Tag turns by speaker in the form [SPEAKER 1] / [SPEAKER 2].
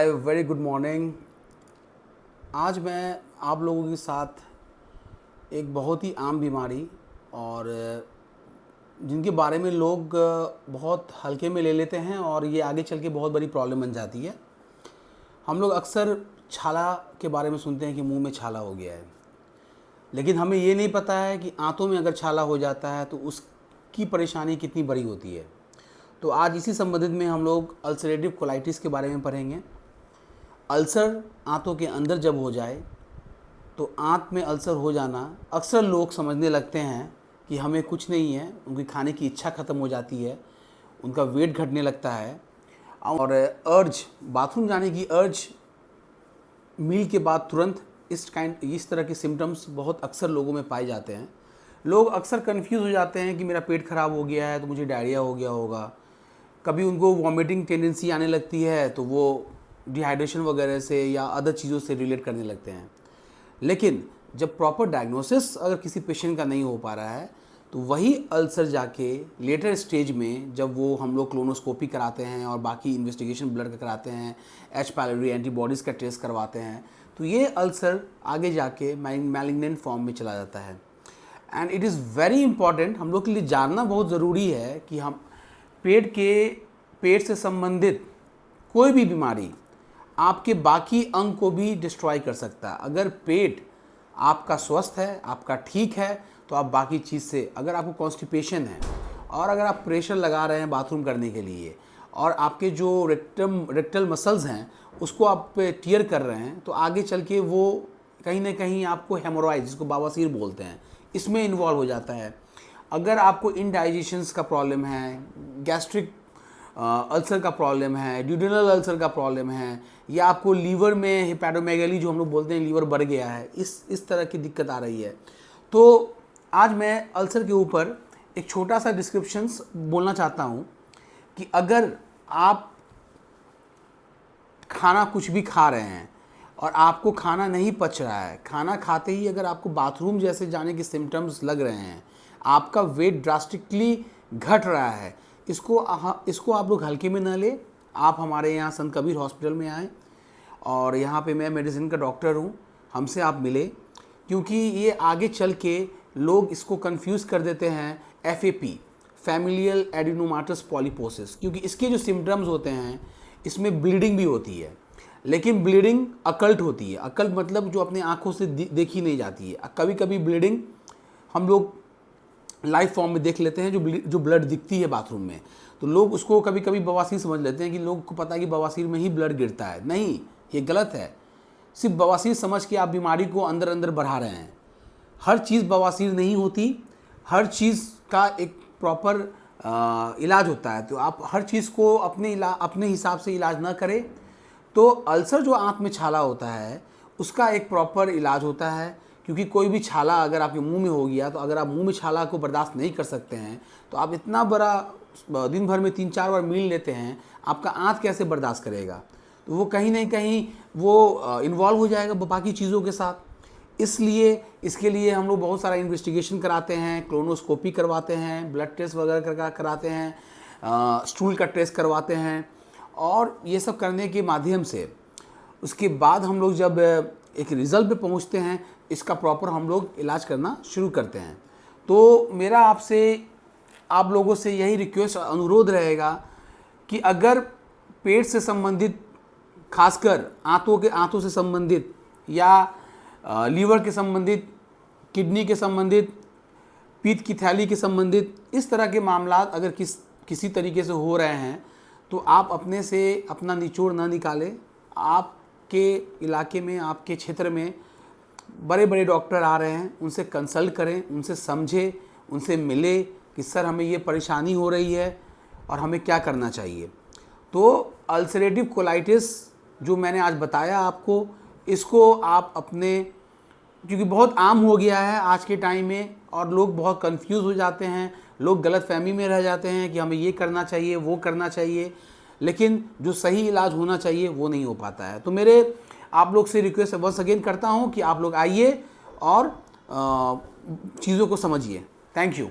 [SPEAKER 1] हाय, very good morning. आज मैं आप लोगों के साथ एक बहुत ही आम बीमारी और जिनके बारे में लोग बहुत हल्के में ले लेते हैं और ये आगे चल के बहुत बड़ी प्रॉब्लम बन जाती है। हम लोग अक्सर छाला के बारे में सुनते हैं कि मुंह में छाला हो गया है, लेकिन हमें ये नहीं पता है कि आंतों में अगर छाला हो जाता है तो उसकी परेशानी कितनी बड़ी होती है। तो आज इसी संबंधित में हम लोग अल्सरेटिव कोलाइटिस के बारे में पढ़ेंगे। अल्सर आंतों के अंदर जब हो जाए तो आंत में अल्सर हो जाना अक्सर लोग समझने लगते हैं कि हमें कुछ नहीं है, उनकी खाने की इच्छा ख़त्म हो जाती है, उनका वेट घटने लगता है और बाथरूम जाने की अर्ज मील के बाद तुरंत इस तरह के सिम्टम्स बहुत अक्सर लोगों में पाए जाते हैं। लोग अक्सर कंफ्यूज हो जाते हैं कि मेरा पेट ख़राब हो गया है तो मुझे डायरिया हो गया होगा। कभी उनको वॉमिटिंग टेंडेंसी आने लगती है तो वो डिहाइड्रेशन वगैरह से या अदर चीज़ों से रिलेट करने लगते हैं। लेकिन जब प्रॉपर डायग्नोसिस अगर किसी पेशेंट का नहीं हो पा रहा है तो वही अल्सर जाके लेटर स्टेज में जब वो हम लोग क्लोनोस्कोपी कराते हैं और बाकी इन्वेस्टिगेशन ब्लड का कराते हैं, एच पायलोरी एंटीबॉडीज़ का टेस्ट करवाते हैं, तो ये अल्सर आगे जाके मैलिग्नेंट फॉर्म में चला जाता है। And it is very important, हम लोग के लिए जानना बहुत ज़रूरी है कि हम पेट से संबंधित कोई भी बीमारी आपके बाकी अंग को भी डिस्ट्रॉय कर सकता है। अगर पेट आपका स्वस्थ है, आपका ठीक है, तो आप बाकी चीज़ से, अगर आपको कॉन्स्टिपेशन है और अगर आप प्रेशर लगा रहे हैं बाथरूम करने के लिए और आपके जो रेक्टल मसल्स हैं उसको आप टियर कर रहे हैं, तो आगे चल के वो कहीं ना कहीं आपको हेमोरॉइड, जिसको बवासीर बोलते हैं, इसमें इन्वॉल्व हो जाता है। अगर आपको इंडाइजेशंस का प्रॉब्लम है, गैस्ट्रिक अल्सर का प्रॉब्लम है, ड्यूडेनल अल्सर का प्रॉब्लम है, या आपको लीवर में हेपेटोमेगाली जो हम लोग बोलते हैं लीवर बढ़ गया है, इस तरह की दिक्कत आ रही है, तो आज मैं अल्सर के ऊपर एक छोटा सा डिस्क्रिप्शंस बोलना चाहता हूँ कि अगर आप खाना कुछ भी खा रहे हैं और आपको खाना नहीं पच रहा है, खाना खाते ही अगर आपको बाथरूम जैसे जाने के सिम्टम्स लग रहे हैं, आपका वेट ड्रास्टिकली घट रहा है, इसको आप लोग हल्के में ना ले। आप हमारे यहाँ संत कबीर हॉस्पिटल में आएँ और यहाँ पे मैं मेडिसिन का डॉक्टर हूँ, हमसे आप मिले, क्योंकि ये आगे चल के लोग इसको कंफ्यूज कर देते हैं FAP, फैमिलियल एडिनोमाटस पॉलीपोसिस, क्योंकि इसके जो सिम्टम्स होते हैं इसमें ब्लीडिंग भी होती है, लेकिन ब्लीडिंग अकल्ट होती है। अकल्ट मतलब जो अपने आँखों से देखी नहीं जाती है। कभी कभी ब्लीडिंग हम लोग लाइव फॉर्म में देख लेते हैं, जो ब्लड दिखती है बाथरूम में, तो लोग उसको कभी कभी बवासीर समझ लेते हैं कि लोग को पता है कि बवासीर में ही ब्लड गिरता है। नहीं, ये गलत है। सिर्फ बवासीर समझ के आप बीमारी को अंदर अंदर बढ़ा रहे हैं। हर चीज़ बवासीर नहीं होती, हर चीज़ का एक प्रॉपर इलाज होता है, तो आप हर चीज़ को अपने हिसाब से इलाज ना करें। तो अल्सर जो आँत में छाला होता है उसका एक प्रॉपर इलाज होता है, क्योंकि कोई भी छाला अगर आपके मुंह में हो गया, तो अगर आप मुंह में छाला को बर्दाश्त नहीं कर सकते हैं तो आप इतना बड़ा दिन भर में 3-4 बार मील लेते हैं, आपका आंत कैसे बर्दाश्त करेगा? तो वो कहीं ना कहीं वो इन्वॉल्व हो जाएगा बाकी चीज़ों के साथ। इसलिए इसके लिए हम लोग बहुत सारा इन्वेस्टिगेशन कराते हैं, क्लोनोस्कोपी करवाते हैं, ब्लड टेस्ट वगैरह कराते हैं, स्टूल का टेस्ट करवाते हैं, और ये सब करने के माध्यम से उसके बाद हम लोग जब एक रिज़ल्ट पे पहुंचते हैं, इसका प्रॉपर हम लोग इलाज करना शुरू करते हैं। तो मेरा आप लोगों से यही रिक्वेस्ट, अनुरोध रहेगा कि अगर पेट से संबंधित, खासकर आंतों से संबंधित या लीवर के संबंधित, किडनी के संबंधित, पीत की थैली के संबंधित इस तरह के मामला अगर किसी तरीके से हो रहे हैं, तो आप अपने से अपना निचोड़ ना निकालें। आपके इलाके में, आपके क्षेत्र में बड़े बड़े डॉक्टर आ रहे हैं, उनसे कंसल्ट करें, उनसे समझें, उनसे मिले कि सर हमें ये परेशानी हो रही है और हमें क्या करना चाहिए। तो अल्सरेटिव कोलाइटिस जो मैंने आज बताया आपको, इसको आप अपने, क्योंकि बहुत आम हो गया है आज के टाइम में और लोग बहुत कंफ्यूज हो जाते हैं, लोग गलतफहमी में रह जाते हैं कि हमें ये करना चाहिए, वो करना चाहिए, लेकिन जो सही इलाज होना चाहिए वो नहीं हो पाता है। तो मेरे आप लोग से रिक्वेस्ट वंस अगेन करता हूँ कि आप लोग आइए और चीज़ों को समझिए। Thank you.